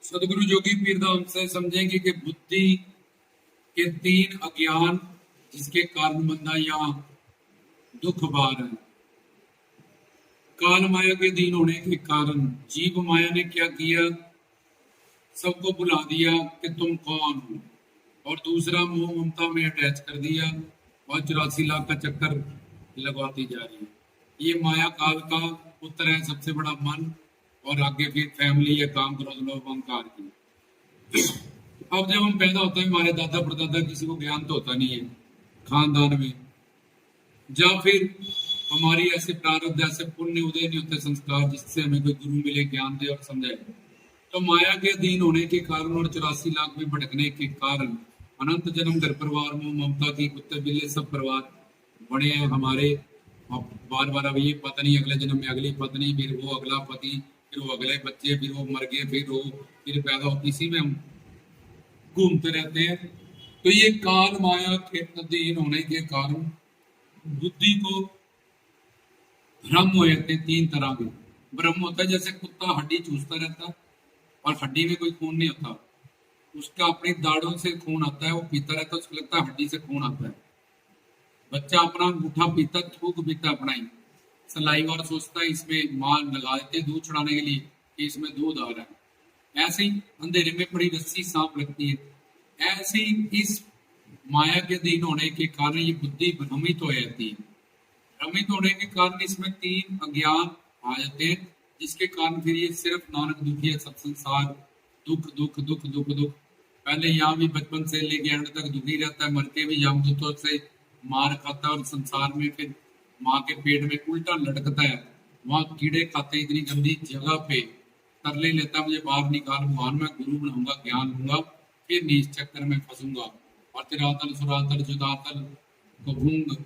सदगुरु जोगी पीर धाम से समझेंगे कि बुद्धि के तीन अज्ञान जिसके कारण बंदा यहाँ दुख बार है। काल माया के अधीन होने के कारण जीव माया ने क्या किया, सबको बुला दिया कि तुम कौन हो, और दूसरा मोह ममता में अटैच कर दिया और 84 लाख का चक्कर लगवाती जा रही है। ये माया काल का पुत्र है, सबसे बड़ा मन, और आगे फिर फैमिली या काम क्रोध लोभ अहंकार की। अब जब हम पैदा होते हैं, हमारे दादा परदादा किसी को ज्ञान तो होता नहीं है खानदान में, या फिर हमारी ऐसे प्रारब्ध ऐसे पुण्य उदय नहीं होते संस्कार जिससे हमें कोई गुरु मिले, ज्ञान दे और समझाए। तो माया के अधीन होने के कारण और 84 लाख में भटकने के कारण अनंत जन्म घर परिवार में ममता की कुत्ते बिल्ले सब परिवार बड़े हैं हमारे। बार बार अब ये पत्नी, अगले जन्म में अगली पत्नी, फिर वो अगला पति, फिर वो अगले बच्चे, फिर वो मर गए, फिर पैदा हो, इसी में हम घूमते रहते हैं। तो ये काल माया के अधीन होने के कारण बुद्धि को भ्रम हो जाते हैं। तीन तरह के भ्रम होता है, जैसे कुत्ता हड्डी चूसता रहता है और हड्डी में कोई खून नहीं होता, उसका अपनी दाढ़ों से खून आता है, वो पीता रहता है, उसको लगता है हड्डी से खून आता है। बच्चा अपना अंगूठा पीता, थूक पीता अपना ही सलाइवा, और सोचता है इसमें मां लगा देते दूध छुड़ाने के लिए कि इसमें दूध आ रहा है। ऐसे ही अंधेरे में बड़ी रस्सी सांप लगती है। ऐसे ही इस माया के अधीन होने के कारण ये बुद्धि भ्रमित हो जाती है। भ्रमित होने के कारण इसमें तीन अज्ञान आ जाते हैं, जिसके कारण फिर ये सिर्फ नानक दुखी है, सब संसार दुख दुख दुख दुख दुख। पहले यहाँ भी बचपन से लेके एंड तक दुखी रहता है, मर के भी यमदूतों से मार खाता है, और संसार में फिर माँ के पेट में उल्टा लटकता है, वहां कीड़े खाते इतनी गंदी जगह पे तरले लेता, मुझे बाहर निकाल भगवान, मैं गुरु बनाऊंगा, ज्ञान दूंगा, फिर नीच चक्कर में फंसूंगा, और तिरातल सुरातल जुदातल कभूंग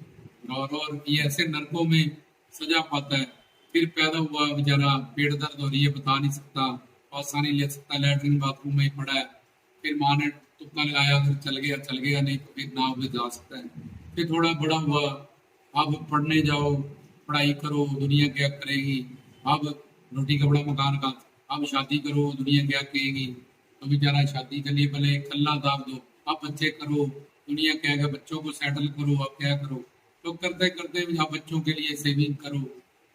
और ये ऐसे नरकों में सजा पाता है। फिर पैदा हुआ बेचारा, पेट दर्द हो रही है, बता नहीं सकता, पासा नहीं ले सकता, लैट्रिन बाथरूम में ही पड़ा है। फिर माँ ने तुक्का लगाया, फिर चल गया, नहीं तो फिर नाव में जा सकता है। फिर थोड़ा बड़ा हुआ, अब पढ़ने जाओ, पढ़ाई करो, दुनिया क्या करेगी, अब रोटी कपड़ा मकान का, अब शादी करो, दुनिया क्या कहेगी, तो बेचारा शादी के लिए भले कल्ला दाब दो, अब बच्चे करो, दुनिया क्या है, बच्चों को सेटल करो, अब क्या करो। तो करते करते आप बच्चों के लिए सेविंग करो,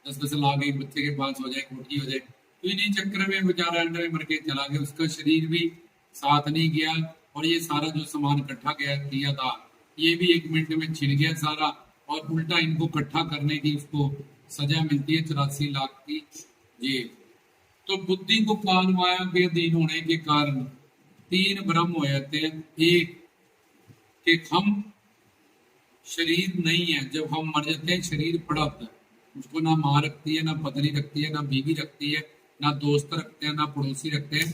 10-10 लाख एक बच्चे के पास हो जाए, कोठी हो जाए। तो इन्हीं चक्कर में बेचारा अंडर में मर के चला गया, उसका शरीर भी साथ नहीं गया, और ये सारा जो सामान इकट्ठा किया था ये भी 1 मिनट में छिन गया सारा, और उल्टा इनको इकट्ठा करने की उसको सजा मिलती है 84 लाख की जेल। तो बुद्धि को काल माया के अधीन होने के कारण तीन भ्रम हो जाते हैं। एक कि हम शरीर नहीं है, जब हम मर जाते हैं शरीर पड़ा होता है, उसको ना माँ रखती है, ना पत्नी रखती है, ना बीवी रखती है, ना दोस्त रखते हैं, ना पड़ोसी रखते हैं।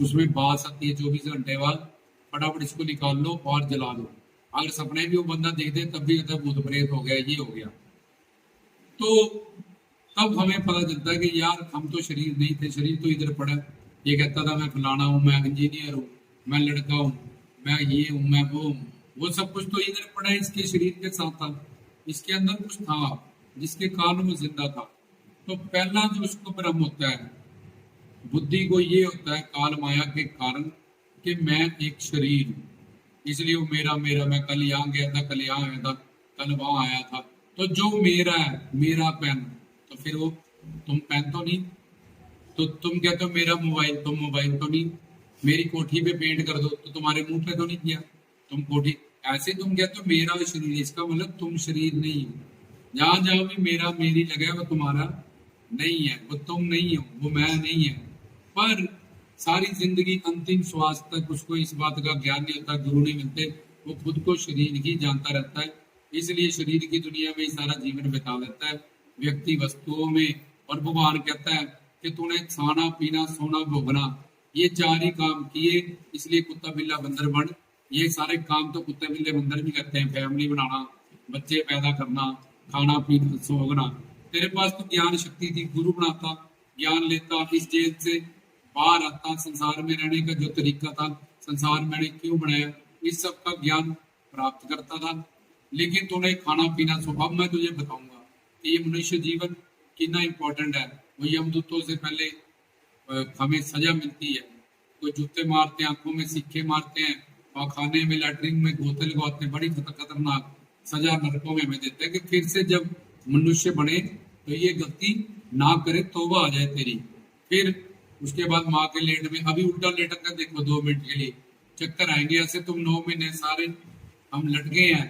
उसमें बात आती है 24 घंटे बाद, फटाफट इसको निकाल लो और जला दो। अगर सपने भी वो बंदा देख दे तब भी कहता है भूत प्रेत हो गया, ये हो गया। तो तब हमें पता चलता है कि यार हम तो शरीर नहीं थे, शरीर तो इधर पड़ा। ये कहता था मैं फलाना हूँ, मैं इंजीनियर हूँ, मैं लड़का हूँ, मैं ये हूँ, मैं वो हूँ, वो सब कुछ तो इधर पड़ा है, इसके शरीर के साथ था, इसके अंदर कुछ था जिसके कारण वो जिंदा था। तो पहला जो उसको भ्रम होता है बुद्धि को, ये होता है काल माया के कारण कि मैं एक शरीर हूँ, इसलिए वो मेरा मेरा, मैं कल यहाँ गया था, कल यहाँ आया था, कल वहां आया था। तो जो मेरा है, मेरा पेन, तो फिर वो तुम पेन तो नहीं, तो तुम कहते हो मेरा मोबाइल, तुम मोबाइल तो नहीं, मेरी कोठी पे पेंट कर दो, तो तुम्हारे मुंह पे तो नहीं किया, तुम कोठी ऐसे तुम कहते हो मेरा शरीर, इसका मतलब तुम शरीर नहीं हो। जहां जहां भी मेरा मेरी लगा वो तुम्हारा नहीं है, वो तुम नहीं हो, वो मैं नहीं है। पर सारी जिंदगी अंतिम श्वास तक उसको इस बात का ज्ञान नहीं होता, गुरु नहीं मिलते, वो खुद को शरीर ही जानता रहता है। इसलिए शरीर की दुनिया में ही सारा जीवन बिता लेता है, व्यक्ति वस्तुओं में। और भगवान कहता है कि तूने खाना पीना सोना भोगना ये 4 ही काम किए, इसलिए कुत्ता बिल्ला बंदर बन। ये सारे काम तो कुत्ते बिल्ले बंदर भी करते हैं, फैमिली बनाना, बच्चे पैदा करना, खाना पीना सोना। तेरे पास तो ज्ञान शक्ति थी, गुरु बनाता, ज्ञान लेता, इस जेल से बाहर आता, संसार में रहने का जो तरीका था, संसार मैंने क्यों बनाया, इस सब का ज्ञान प्राप्त करता था। लेकिन तूने खाना पीना सो, अब मैं तुझे बताऊंगा कि ये मनुष्य जीवन कितना इंपॉर्टेंट है। वो यमदूतों से पहले हमें सजा मिलती है, कोई जूते मारते हैं, आंखों में सिक्के मारते हैं, और खाने में लैटरिन में गोते लगाते हैं, बड़ी खतरनाक सजा नरकों में हमें देते हैं कि फिर से जब मनुष्य बने तो ये गलती ना करे, तौबा आ जाए तेरी। फिर उसके बाद माँ के लेट में अभी उल्टा लेट कर देखो 2 मिनट के लिए, चक्कर आएंगे ऐसे। तुम 9 महीने सारे हम लटके हैं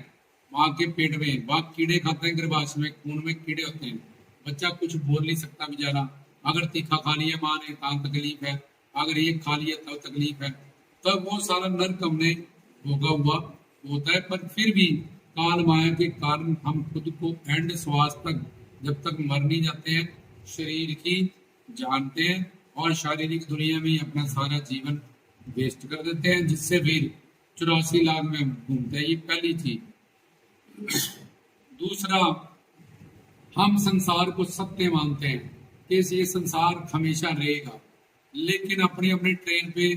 माँ के पेट में, माँ कीड़े खाते हैं गर्भाशय में, खून में कीड़े होते हैं, बच्चा कुछ बोल नहीं सकता बेचारा। अगर तीखा खा लिया माँ ने तब तकलीफ है, अगर ये खा लिया तब तकलीफ है। तब वो सारा नर्क हमने भोगा हुआ होता है। पर फिर भी काल माया के कारण हम खुद को एंड श्वास तक, जब तक मर नहीं जाते हैं, शरीर की जानते हैं और शारीरिक दुनिया में ही अपना सारा जीवन वेस्ट कर देते हैं, जिससे फिर 84 लाख में हम घूमते हैं। ये पहली चीज। दूसरा, हम संसार को सत्य मानते हैं कि ये संसार हमेशा रहेगा, लेकिन अपनी अपनी ट्रेन पे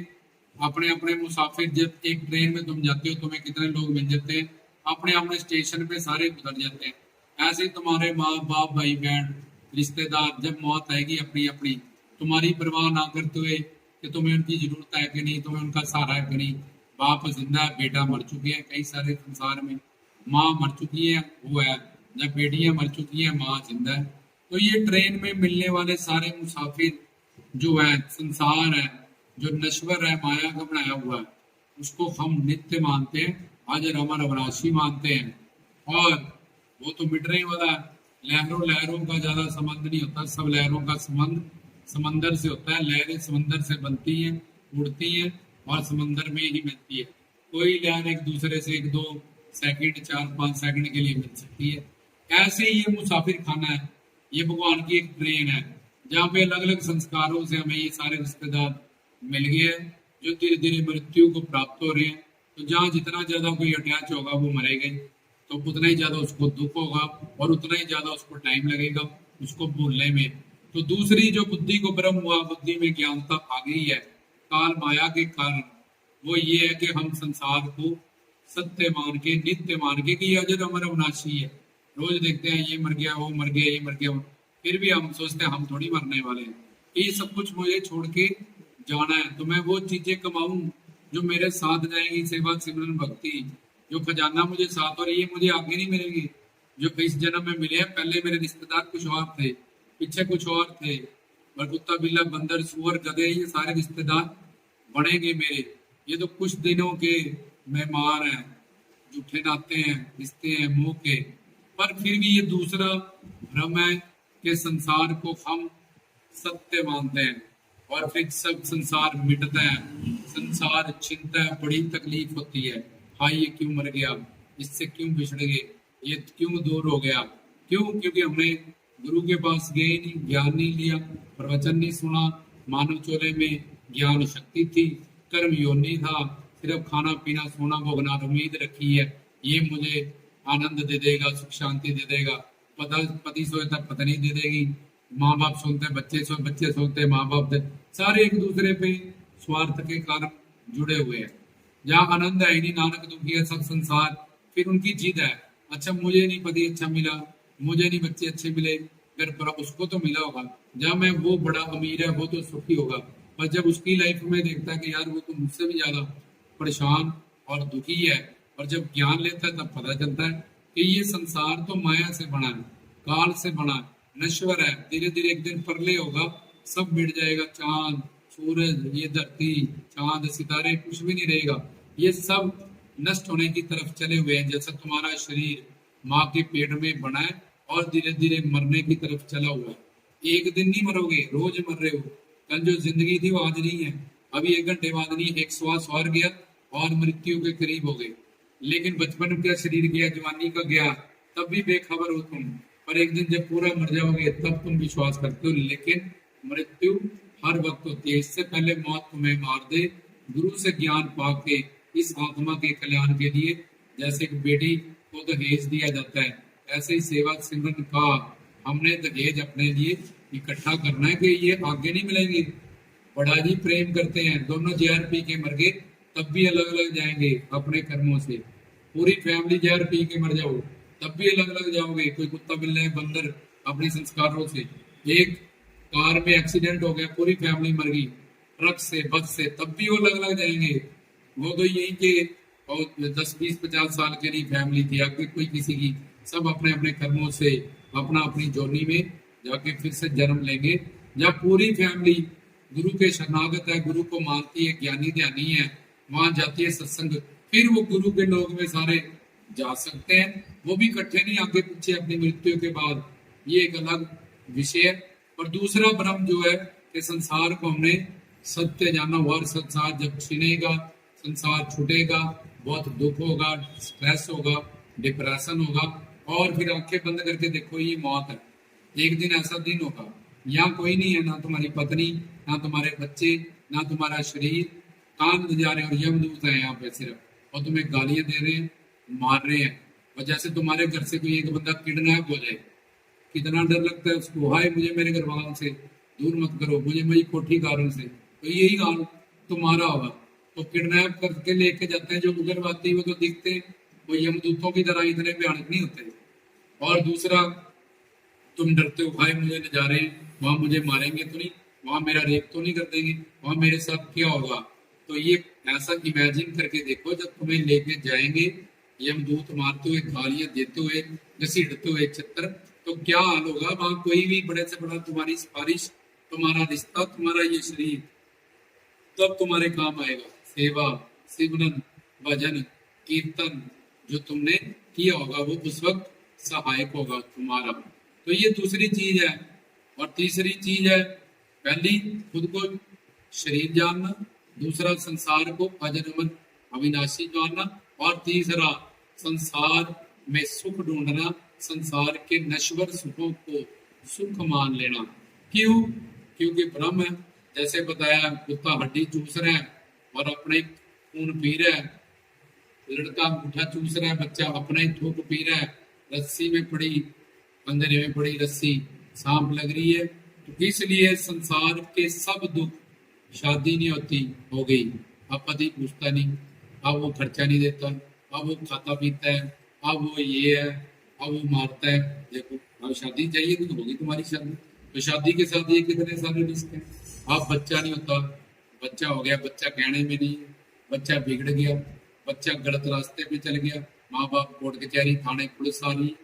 अपने अपने मुसाफिर, जब एक ट्रेन में तुम जाते हो तुम्हें कितने लोग मिल जाते हैं, अपने अपने स्टेशन पे सारे गुजर जाते हैं। ऐसे तुम्हारे माँ बाप भाई बहन रिश्तेदार, जब मौत आएगी अपनी अपनी, तुम्हारी परवाह ना करते हुए कि तुम्हें उनकी जरूरत है कि नहीं, तुम्हें उनका सहारा है कि नहीं। बाप जिंदा है, बेटा मर चुके हैं, कई सारे संसार में माँ मर चुकी है, वो है, जब बेटियां मर चुकी हैं, माँ जिंदा है। तो ये ट्रेन में मिलने वाले सारे मुसाफिर जो है, संसार है जो नश्वर है, माया का बनाया हुआ है, उसको हम नित्य मानते हैं, अजर अमर अविनाशी मानते हैं, और वो तो मिटने वाला है। लहरों लहरों का ज्यादा संबंध नहीं होता, सब लहरों का संबंध समंदर से होता है। लहरें समंदर से बनती हैं, उड़ती हैं और समंदर में ही मिलती है। कोई लहर एक दूसरे से 1-2 सेकंड 4-5 सेकंड के लिए मिल सकती है। ऐसे ही ये मुसाफिर खाना है, ये भगवान की एक ट्रेन है, जहाँ पे अलग अलग संस्कारों से हमें ये सारे रिश्तेदार मिल गए हैं, जो धीरे धीरे मृत्यु को प्राप्त हो रहे हैं। तो जहाँ जितना ज्यादा कोई अटैच होगा वो मरेगा, तो उतना ही ज्यादा उसको दुख होगा और उतना ही ज्यादा उसको टाइम लगेगा उसको भूलने में। तो दूसरी जो बुद्धि को ब्रह्म हुआ, बुद्धि में ज्ञानता आ गई है काल माया के कारण, वो ये है कि हम संसार को सत्य मान के, नित्य मान के कि अजर अमर अविनाशी है। रोज देखते हैं ये मर गया, वो मर गया, ये मर गया, फिर भी हम सोचते हैं हम थोड़ी मरने वाले हैं, ये सब कुछ मुझे छोड़ के जाना है। तो मैं वो चीजें कमाऊं जो मेरे साथ जाएंगी, सेवा सिमरन भक्ति, जो खजाना मुझे साथ, और ये मुझे आगे नहीं मिलेगी। जो इस जन्म में मिले हैं, पहले मेरे रिश्तेदार कुछ और थे, पीछे कुछ और थे, और कुत्ता बिल्ला बंदर सुअर गधे, ये सारे रिश्तेदार बनेंगे मेरे। ये तो कुछ दिनों के मेहमान हैं, जूठे नाते हैं, रिश्ते हैं मुंह के। पर फिर भी ये दूसरा भ्रम है कि संसार को हम सत्य मानते हैं, और फिर सब संसार मिटता है, संसार छिनता है, बड़ी तकलीफ होती है। हाय ये क्यों मर गया, इससे क्यों बिछड़ गए, ये क्यों दूर हो गया, क्यों? क्योंकि हमने गुरु के पास गए नहीं, ज्ञान नहीं लिया, प्रवचन नहीं सुना, मानव चोले में ज्ञान शक्ति थी, कर्म योनि था, सिर्फ खाना पीना सोना भोगना, उम्मीद रखी है ये मुझे आनंद दे देगा, सुख शांति दे देगा। पति सोचता पत्नी दे देगी, माँ बाप सुनते बच्चे सुनते माँ बाप दे, सारे एक दूसरे पे स्वार्थ के कारण जुड़े हुए हैं। जहाँ आनंद है ही नहीं, नानक दुखी है सब संसार। फिर उनकी जिद है, अच्छा मुझे नहीं पति अच्छा मिला, मुझे नहीं बच्चे अच्छे मिले, फिर पर उसको तो मिला होगा, जब मैं वो बड़ा अमीर है वो तो सुखी होगा। पर जब उसकी लाइफ में देखता है कि यार वो तो मुझसे भी ज्यादा परेशान और दुखी है, और जब ज्ञान लेता है तब पता चलता है कि ये संसार तो माया से बना है, काल से बना है, नश्वर है, धीरे धीरे एक दिन प्रलय होगा, सब मिट जाएगा, चांद सूरज, ये धरती, चांद सितारे, कुछ भी नहीं रहेगा, ये सब नष्ट होने की तरफ चले हुए हैं। जैसा तुम्हारा शरीर माँ के पेट में बना है और धीरे धीरे मरने की तरफ चला हुआ है। एक दिन नहीं मरोगे, रोज मर रहे हो। कल जो जिंदगी थी वो आज नहीं है, अभी 1 घंटे बाद नहीं, एक श्वास और गया और मृत्यु के करीब हो गए। लेकिन बचपन का शरीर गया, जवानी का गया, तब भी बेखबर हो तुम, पर एक दिन जब पूरा मर जाओगे तब तुम विश्वास करते हो। लेकिन मृत्यु हर वक्त होती है, इससे पहले मौत तुम्हें मार दे। गुरु से ज्ञान पाके इस आत्मा के कल्याण के लिए, जैसे एक बेटी को दहेज दिया जाता है, ऐसे ही सेवा सिमरन का हमने दहेज अपने लिए इकट्ठा करना है कि ये आगे नहीं मिलेंगे। बड़ा जी प्रेम करते हैं, दोनों जहर पी के मर गए, तब भी अलग अलग जाएंगे अपने कर्मों से। पूरी फैमिली जहर पी के मर जाओ तब भी अलग अलग जाओगे। कोई कुत्ता बिल्ला बंदर अपने संस्कारों से, एक कार में एक्सीडेंट हो गया, पूरी फैमिली मर गई, ट्रक से, बस से, तब भी वो लग जाएंगे। वो तो यही के और 10, 20, 50 साल के लिए फैमिली थी, आगे कोई किसी की, सब अपने अपने कर्मों से अपना अपनी जोनी में जाके फिर से जन्म लेंगे। जब पूरी फैमिली गुरु के शरणागत है, गुरु को मानती है, ज्ञानी ध्यानी है, वहां जाती है सत्संग, फिर वो गुरु के लोग में सारे जा सकते हैं। वो भी इकट्ठे नहीं, आगे पीछे अपनी मृत्यु के बाद, ये एक अलग विषय है। और दूसरा भ्रम जो है कि संसार को हमने सत्य जाना हुआ, और संसार जब छिनेगा, संसार छूटेगा, बहुत दुख होगा, स्ट्रेस होगा, डिप्रेशन होगा, और फिर आंखें बंद करके देखो ये मौत है। एक दिन ऐसा दिन होगा, यहाँ कोई नहीं है, ना तुम्हारी पत्नी, ना तुम्हारे बच्चे, ना तुम्हारा शरीर, कान जा रहे और यमदूत है यहाँ पे सिर्फ, और तुम्हें गालियां दे रहे हैं, मार रहे हैं। और जैसे तुम्हारे घर से कोई एक बंदा किडनैप हो जाए, कितना डर लगता है उसको, हाय मुझे मेरे घर वालों से दूर मत करो, मुझे मेरी कोठी कारण से। तो यही हाल तुम्हारा होगा। तो किडनैप करके लेके जाते हैं जो उग्रवादी, वो तो दिखते हैं वो यमदूतों की तरह इतने भयानक नहीं होते। और दूसरा, तुम डरते हो भाई मुझे ले जा रहे हैं, वहां मुझे मारेंगे तो नहीं, वहां मेरा रेप तो नहीं कर देंगे, वहां मेरे साथ क्या होगा। तो ये ऐसा इमेजिन करके देखो, जब तुम्हें लेके जाएंगे यमदूत मारते हुए, गालियां देते हुए, घसीटते हुए चित्र, तो क्या हाल होगा। वहां कोई भी बड़े से बड़ा तुम्हारी सिफारिश, तुम्हारा रिश्ता, तुम्हारा ये शरीर तब तुम्हारे काम आएगा। सेवा, सिमरन, भजन, कीर्तन जो तुमने किया होगा वो उस वक्त सहायक होगा तुम्हारा। तो ये दूसरी चीज है। और तीसरी चीज है, पहली खुद को शरीर जानना, दूसरा संसार को अजर अमर अविनाशी जानना, और तीसरा संसार में सुख ढूंढना, संसार के नश्वर सुखों को सुख मान लेना। क्यों? क्योंकि ब्रह्म है, जैसे बताया, कुत्ता हड्डी चूस रहा है और अपने खून पी रहा है, लड़का अंगूठा चूस रहा है, बच्चा अपना ही थूक पी रहा है, रस्सी में पड़ी, अंधेरे में पड़ी रस्सी सांप लग रही है। तो इसलिए संसार के सब दुख, शादी नहीं होती, हो गई, अब पति पूछता नहीं, अब वो खर्चा नहीं देता, अब वो खाता पीता है, अब वो ये है, अब वो मारता है। देखो, अब शादी चाहिए तो होगी तुम्हारी शादी, तो शादी के साथ ये कितने सारे रिस्क हैं। अब बच्चा नहीं होता, बच्चा हो गया, बच्चा कहने में नहीं है, बच्चा बिगड़ गया, बच्चा गलत रास्ते पे चल गया, माँ बाप कोर्ट कचहरी थाने पुलिस आ रही।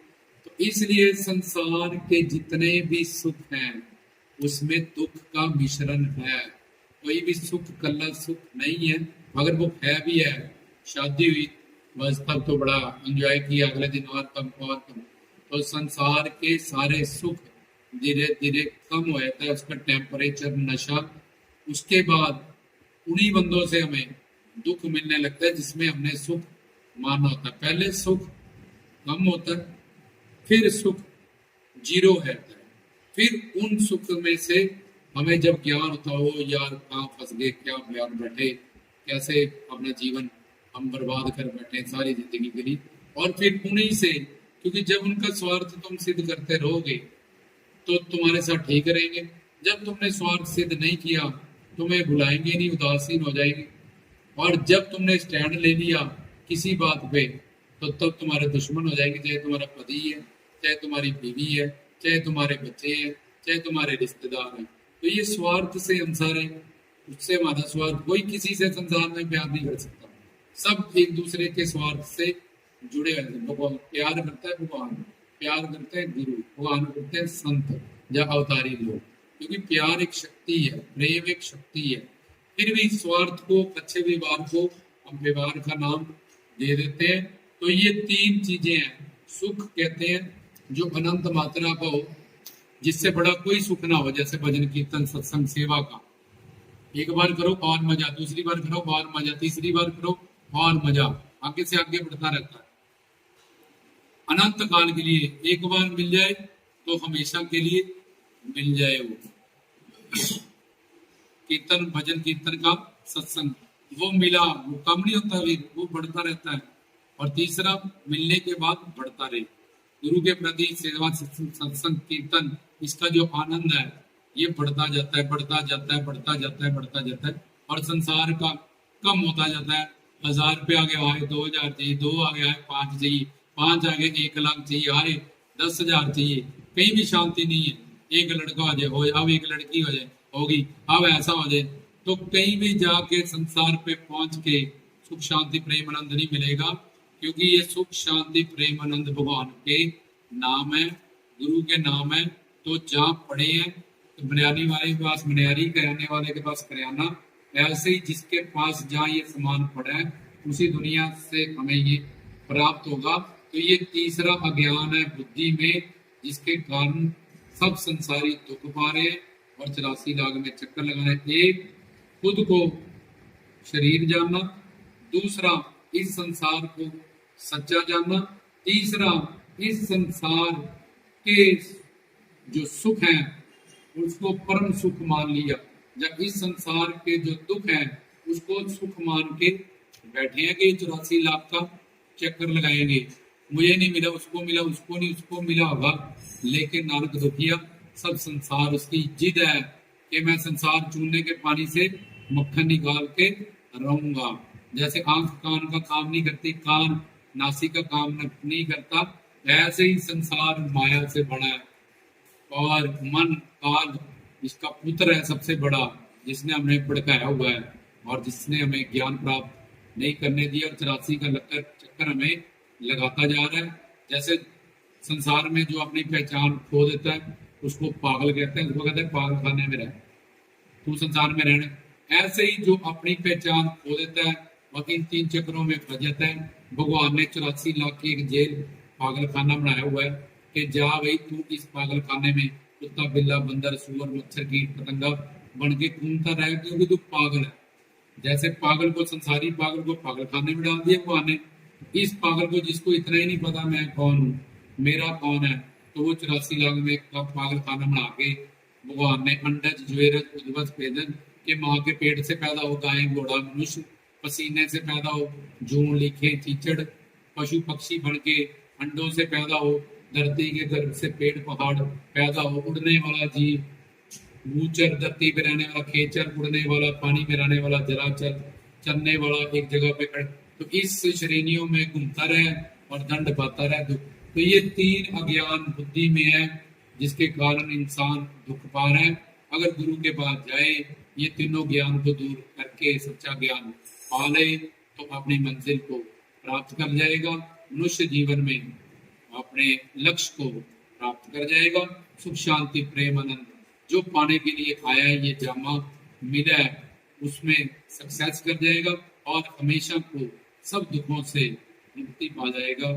तो इसलिए संसार के जितने भी सुख हैं उसमें दुख का मिश्रण है। कोई भी सुख कल्ला सुख नहीं है। अगर वो है भी है, शादी हुई बस तब तो बड़ा एंजॉय किया, अगले दिन और कम और कम। तो संसार के सारे सुख धीरे धीरे कम हो जाता है, उसका टेम्परेचर, नशा। उसके बाद उन्हीं बंदों से हमें दुख मिलने लगता है जिसमें हमने सुख माना होता है। पहले सुख कम होता है, फिर सुख जीरो है, फिर उन सुख में से हमें जब ज्ञान होता हो, यार कहाँ फंस गए, क्या बयान बैठे, कैसे अपना जीवन हम बर्बाद कर बैठे सारी जिंदगी के लिए। और फिर उन्हीं से, क्योंकि जब उनका स्वार्थ तुम सिद्ध करते रहोगे तो तुम्हारे साथ ठीक रहेंगे। जब तुमने स्वार्थ सिद्ध नहीं किया, तुम्हें बुलाएंगे नहीं, उदासीन हो जाएंगे। और जब तुमने स्टैंड ले लिया किसी बात पे, तो तब तुम्हारे दुश्मन हो जाएंगे, चाहे तुम्हारा पति है, चाहे तुम्हारी बीवी है, चाहे तुम्हारे बच्चे हैं, चाहे तुम्हारे रिश्तेदार हैं। तो ये स्वार्थ से हम सारे, उससे हमारा स्वार्थ, कोई किसी से संसार में प्यार नहीं कर सकता, सब एक दूसरे के स्वार्थ से जुड़े हुए हैं। भगवान प्यार करता है, भगवान प्यार करते हैं, गुरु भगवान करते हैं, संत या अवतारी लोग, क्योंकि प्यार एक शक्ति है, प्रेम एक शक्ति है। फिर भी स्वार्थ को, अच्छे व्यवहार को हम व्यवहार का नाम दे देते हैं। तो ये तीन चीजें हैं। सुख कहते हैं जो अनंत मात्रा का हो, जिससे बड़ा कोई सुख ना हो, जैसे भजन कीर्तन सत्संग सेवा का। एक बार करो और मजा, दूसरी बार करो और मजा, तीसरी बार करो और मजा, आगे से आगे बढ़ता रहता है। अनंत काल के लिए एक बार मिल जाए तो हमेशा के लिए मिल जाए। वो कीर्तन, भजन कीर्तन का सत्संग, वो मिला, वो कम नहीं होता, वो बढ़ता रहता है। और तीसरा, मिलने के बाद बढ़ता रहे। गुरु के प्रति सेवा, सत्संग, कीर्तन, इसका जो आनंद है ये बढ़ता जाता है, बढ़ता जाता है, बढ़ता जाता है, बढ़ता जाता है। और संसार का कम होता जाता है। 1000 रुपये आगे आए 2000 चाहिए, 2 आगे आए 5 चाहिए, 5 आगे 1 लाख चाहिए, आए 10,000 चाहिए, कहीं भी शांति नहीं है। एक लड़का हो जाए, हो, अब एक लड़की हो जाए, होगी, अब ऐसा हो जाए, तो कहीं भी जाके संसार पे पहुंच के सुख शांति प्रेम आनंद नहीं मिलेगा, क्योंकि ये सुख शांति प्रेम आनंद भगवान के नाम है, गुरु के नाम है। तो जहाँ पढ़े हैं तो बनियानी वाले के पास बनियारी, करियाने वाले के पास करियाना, ऐसे ही जिसके पास जहाँ ये सामान पड़ा है उसी दुनिया से हमें ये प्राप्त होगा। तो ये तीसरा अज्ञान है बुद्धि में, जिसके कारण सब संसारी दुख पा रहे हैं और 84 लाख में चक्कर लगा रहे हैं। एक, खुद को शरीर जानना, दूसरा इस संसार को सच्चा जानना, तीसरा इस संसार के जो सुख है उसको परम सुख मान लिया, जब इस संसार के जो दुख है उसको सुख मान के बैठे हैं कि 84 लाख का चक्कर लगाएंगे, मुझे नहीं मिला उसको मिला, उसको नहीं उसको मिला होगा। लेकिन नानक दुखिया, सब संसार उसकी जिद है कि मैं संसार चूने के पानी से मक्खन निकाल के रहूंगा। जैसे आंख कान का काम नहीं करती, कान नासिक का काम नहीं करता, ऐसे ही संसार माया से बना है। और मन काल इसका पुत्र है सबसे बड़ा, जिसने हमें भड़काया हुआ है और जिसने हमें ज्ञान प्राप्त नहीं करने दिया और 84 का चक्कर हमें लगाता जा रहा है। जैसे संसार में जो अपनी पहचान खो देता है उसको पागल कहते हैं, उसको कहते हैं पागल खाने में रह, तू संसार में रहने। ऐसे ही जो अपनी पहचान खो देता है और इन 3 चक्रों में फंस जाता है, भगवान ने 84 लाख की एक जेल पागल खाना बनाया हुआ है कि जा भाई तू इस पागल खाने में कुत्ता बिल्ला बंदर सुअर मच्छर कीट पतंगा बन के घूमता रहे, क्योंकि तू पागल है। जैसे पागल को, संसारी पागल को पागल खाने में डाल दिया भगवान ने, इस पागल को जिसको इतना ही नहीं पता मैं कौन हूँ, मेरा कौन है, तो वो 84 लाख में पागल खाना बना के भगवान ने अंडज ज्वेरज उद्वज पेदन के माँ के पेट से पैदा हो गाय घोड़ा मनुष्य, पसीने से पैदा हो जून लिखे चीचड़, पशु पक्षी बन के अंडों से पैदा हो, धरती के गर्भ से पेड़ पहाड़ पैदा हो, उड़ने वाला जीव भूचर, धरती पे रहने वाला खेचर, उड़ने वाला पानी में रहने वाला जलाचर, चलने वाला एक जगह पे खड़े, तो इस श्रेणियों में घूमता रहे और दंड पाता रहे। तो ये 3 अज्ञान बुद्धि में है जिसके कारण इंसान दुख पा रहा है। अगर गुरु के पास जाए, ये तीनों ज्ञान को दूर करके सच्चा ज्ञान पा ले तो अपनी मंजिल को प्राप्त कर जाएगा, मनुष्य जीवन में अपने लक्ष्य को प्राप्त कर जाएगा। सुख शांति प्रेम आनंद जो पाने के लिए आया है, ये जामा मिला है, उसमें सक्सेस कर जाएगा और हमेशा को सब दुखों से मुक्ति पा जाएगा।